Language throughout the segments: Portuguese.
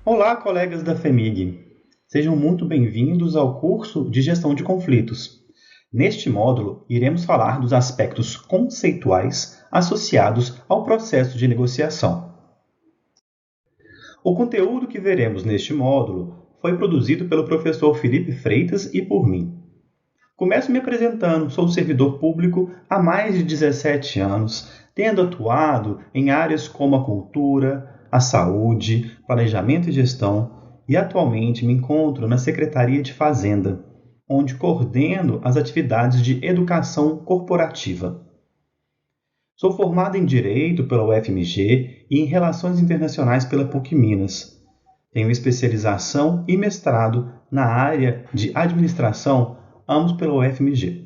Olá, colegas da FEMIG. Sejam muito bem-vindos ao curso de Gestão de Conflitos. Neste módulo, iremos falar dos aspectos conceituais associados ao processo de negociação. O conteúdo que veremos neste módulo foi produzido pelo professor Felipe Freitas e por mim. Começo me apresentando, sou servidor público há mais de 17 anos, tendo atuado em áreas como a cultura, a saúde, planejamento e gestão, e atualmente me encontro na Secretaria de Fazenda, onde coordeno as atividades de educação corporativa. Sou formado em Direito pela UFMG e em Relações Internacionais pela PUC Minas. Tenho especialização e mestrado na área de Administração, ambos pela UFMG.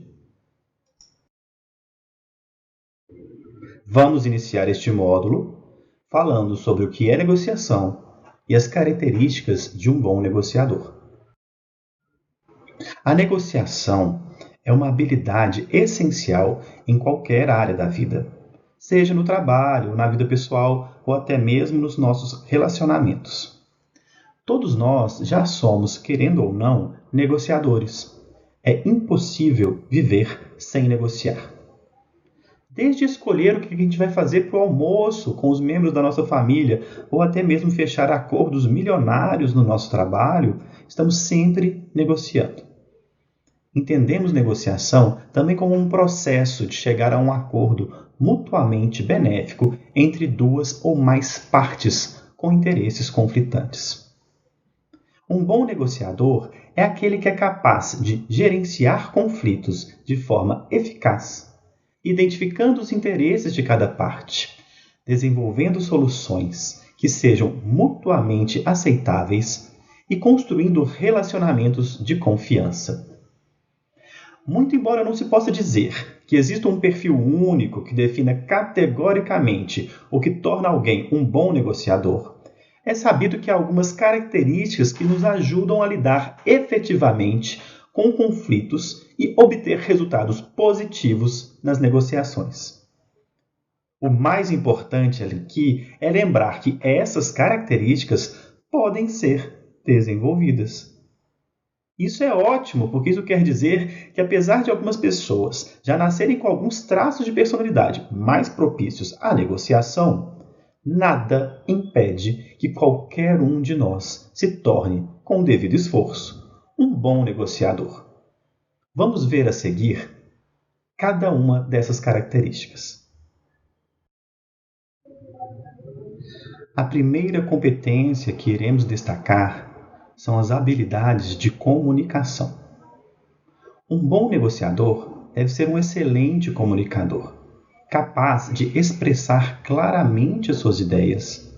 Vamos iniciar este módulo falando sobre o que é negociação e as características de um bom negociador. A negociação é uma habilidade essencial em qualquer área da vida, seja no trabalho, na vida pessoal ou até mesmo nos nossos relacionamentos. Todos nós já somos, querendo ou não, negociadores. É impossível viver sem negociar. Desde escolher o que a gente vai fazer para o almoço com os membros da nossa família, ou até mesmo fechar acordos milionários no nosso trabalho, estamos sempre negociando. Entendemos negociação também como um processo de chegar a um acordo mutuamente benéfico entre duas ou mais partes com interesses conflitantes. Um bom negociador é aquele que é capaz de gerenciar conflitos de forma eficaz, identificando os interesses de cada parte, desenvolvendo soluções que sejam mutuamente aceitáveis e construindo relacionamentos de confiança. Muito embora não se possa dizer que exista um perfil único que defina categoricamente o que torna alguém um bom negociador, é sabido que há algumas características que nos ajudam a lidar efetivamente com conflitos e obter resultados positivos nas negociações. O mais importante aqui é lembrar que essas características podem ser desenvolvidas. Isso é ótimo, porque isso quer dizer que, apesar de algumas pessoas já nascerem com alguns traços de personalidade mais propícios à negociação, nada impede que qualquer um de nós se torne, com o devido esforço, um bom negociador. Vamos ver a seguir cada uma dessas características. A primeira competência que iremos destacar são as habilidades de comunicação. Um bom negociador deve ser um excelente comunicador, capaz de expressar claramente suas ideias,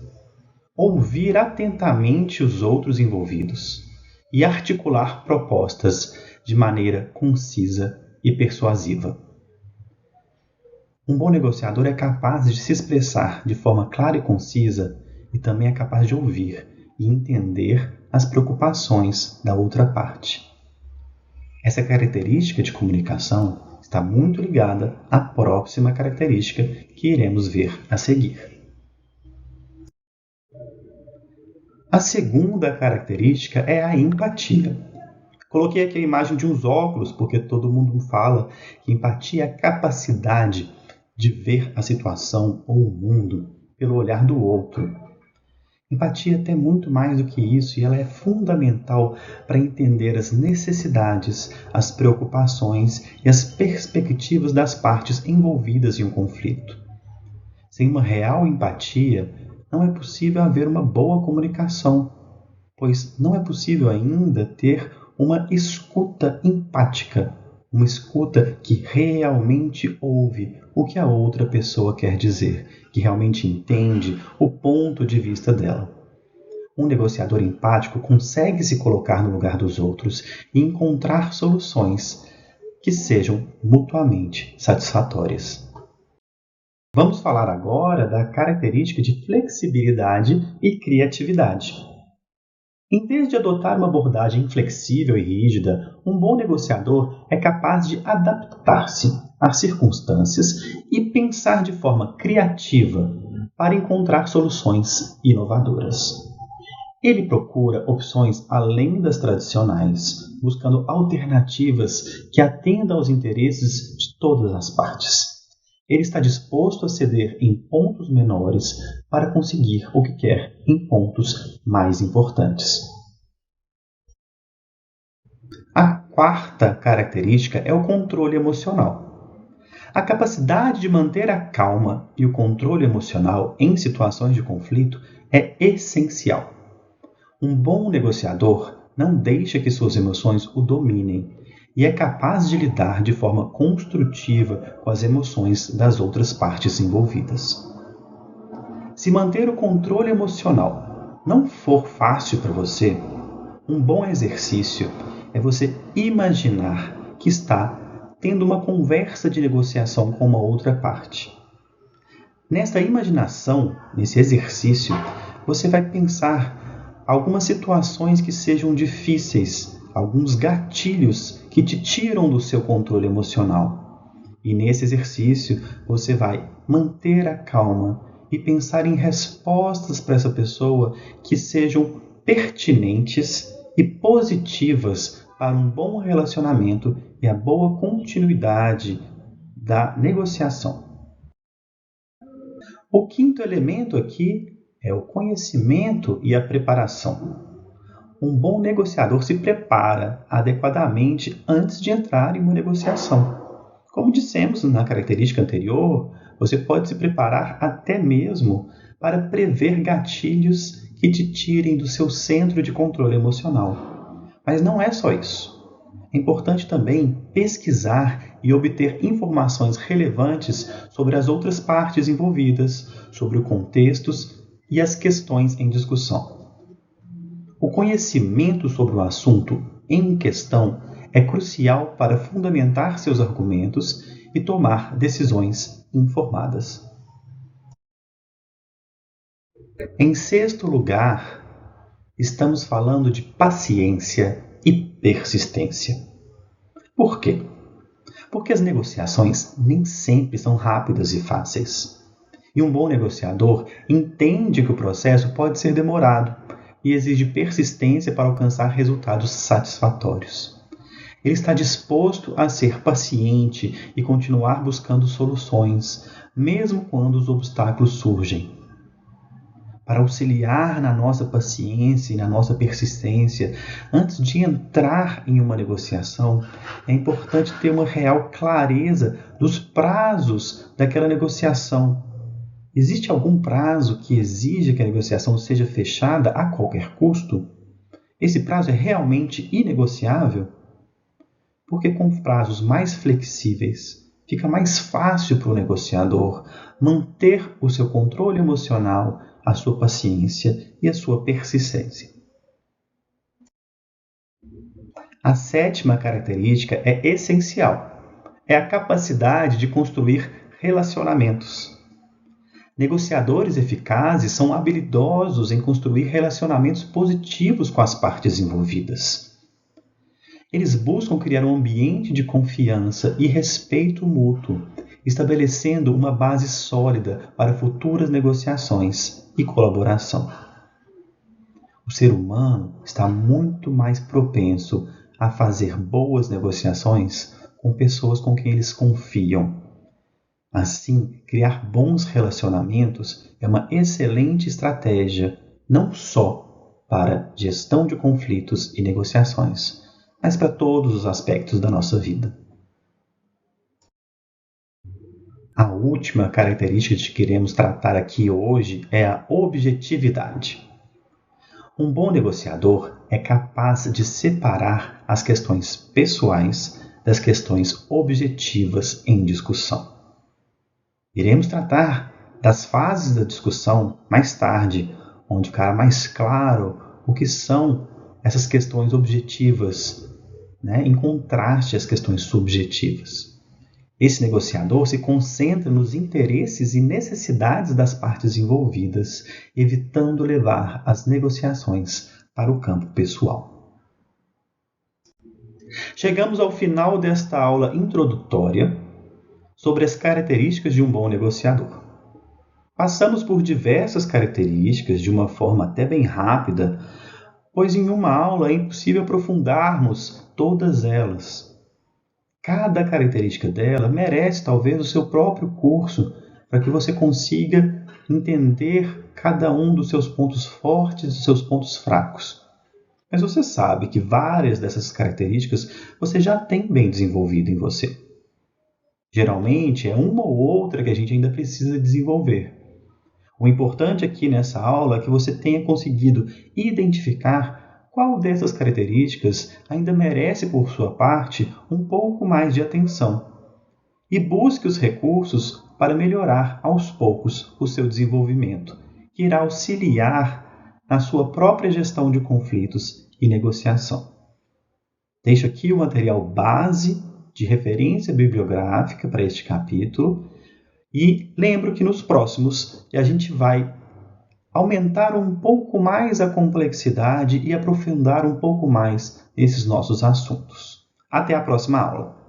ouvir atentamente os outros envolvidos e articular propostas de maneira concisa e persuasiva. Um bom negociador é capaz de se expressar de forma clara e concisa e também é capaz de ouvir e entender as preocupações da outra parte. Essa característica de comunicação está muito ligada à próxima característica que iremos ver a seguir. A segunda característica é a empatia. Coloquei aqui a imagem de uns óculos, porque todo mundo fala que empatia é a capacidade de ver a situação ou o mundo pelo olhar do outro. Empatia é até muito mais do que isso e ela é fundamental para entender as necessidades, as preocupações e as perspectivas das partes envolvidas em um conflito. Sem uma real empatia, não é possível haver uma boa comunicação, pois não é possível ainda ter uma escuta empática, uma escuta que realmente ouve o que a outra pessoa quer dizer, que realmente entende o ponto de vista dela. Um negociador empático consegue se colocar no lugar dos outros e encontrar soluções que sejam mutuamente satisfatórias. Vamos falar agora da característica de flexibilidade e criatividade. Em vez de adotar uma abordagem flexível e rígida, um bom negociador é capaz de adaptar-se às circunstâncias e pensar de forma criativa para encontrar soluções inovadoras. Ele procura opções além das tradicionais, buscando alternativas que atendam aos interesses de todas as partes. Ele está disposto a ceder em pontos menores para conseguir o que quer em pontos mais importantes. A quarta característica é o controle emocional. A capacidade de manter a calma e o controle emocional em situações de conflito é essencial. Um bom negociador não deixa que suas emoções o dominem e é capaz de lidar de forma construtiva com as emoções das outras partes envolvidas. Se manter o controle emocional não for fácil para você, um bom exercício é você imaginar que está tendo uma conversa de negociação com uma outra parte. Nesta imaginação, nesse exercício, você vai pensar algumas situações que sejam difíceis, alguns gatilhos que te tiram do seu controle emocional. E nesse exercício, você vai manter a calma e pensar em respostas para essa pessoa que sejam pertinentes e positivas para um bom relacionamento e a boa continuidade da negociação. O quinto elemento aqui é o conhecimento e a preparação. Um bom negociador se prepara adequadamente antes de entrar em uma negociação. Como dissemos na característica anterior, você pode se preparar até mesmo para prever gatilhos que te tirem do seu centro de controle emocional. Mas não é só isso. É importante também pesquisar e obter informações relevantes sobre as outras partes envolvidas, sobre os contextos e as questões em discussão. O conhecimento sobre o assunto em questão é crucial para fundamentar seus argumentos e tomar decisões informadas. Em sexto lugar, estamos falando de paciência e persistência. Por quê? Porque as negociações nem sempre são rápidas e fáceis. E um bom negociador entende que o processo pode ser demorado e exige persistência para alcançar resultados satisfatórios. Ele está disposto a ser paciente e continuar buscando soluções, mesmo quando os obstáculos surgem. Para auxiliar na nossa paciência e na nossa persistência, antes de entrar em uma negociação, é importante ter uma real clareza dos prazos daquela negociação. Existe algum prazo que exija que a negociação seja fechada a qualquer custo? Esse prazo é realmente inegociável? Porque com prazos mais flexíveis, fica mais fácil para o negociador manter o seu controle emocional, a sua paciência e a sua persistência. A sétima característica é essencial. É a capacidade de construir relacionamentos. Negociadores eficazes são habilidosos em construir relacionamentos positivos com as partes envolvidas. Eles buscam criar um ambiente de confiança e respeito mútuo, estabelecendo uma base sólida para futuras negociações e colaboração. O ser humano está muito mais propenso a fazer boas negociações com pessoas com quem eles confiam. Assim, criar bons relacionamentos é uma excelente estratégia, não só para gestão de conflitos e negociações, mas para todos os aspectos da nossa vida. A última característica que queremos tratar aqui hoje é a objetividade. Um bom negociador é capaz de separar as questões pessoais das questões objetivas em discussão. Iremos tratar das fases da discussão mais tarde, onde ficará mais claro o que são essas questões objetivas, em contraste às questões subjetivas. Esse negociador se concentra nos interesses e necessidades das partes envolvidas, evitando levar as negociações para o campo pessoal. Chegamos ao final desta aula introdutória sobre as características de um bom negociador. Passamos por diversas características de uma forma até bem rápida, pois em uma aula é impossível aprofundarmos todas elas. Cada característica dela merece talvez o seu próprio curso, para que você consiga entender cada um dos seus pontos fortes e dos seus pontos fracos. Mas você sabe que várias dessas características você já tem bem desenvolvido em você. Geralmente é uma ou outra que a gente ainda precisa desenvolver. O importante aqui nessa aula é que você tenha conseguido identificar qual dessas características ainda merece, por sua parte, um pouco mais de atenção. E busque os recursos para melhorar aos poucos o seu desenvolvimento, que irá auxiliar na sua própria gestão de conflitos e negociação. Deixo aqui o material base de referência bibliográfica para este capítulo. E lembro que nos próximos a gente vai aumentar um pouco mais a complexidade e aprofundar um pouco mais esses nossos assuntos. Até a próxima aula!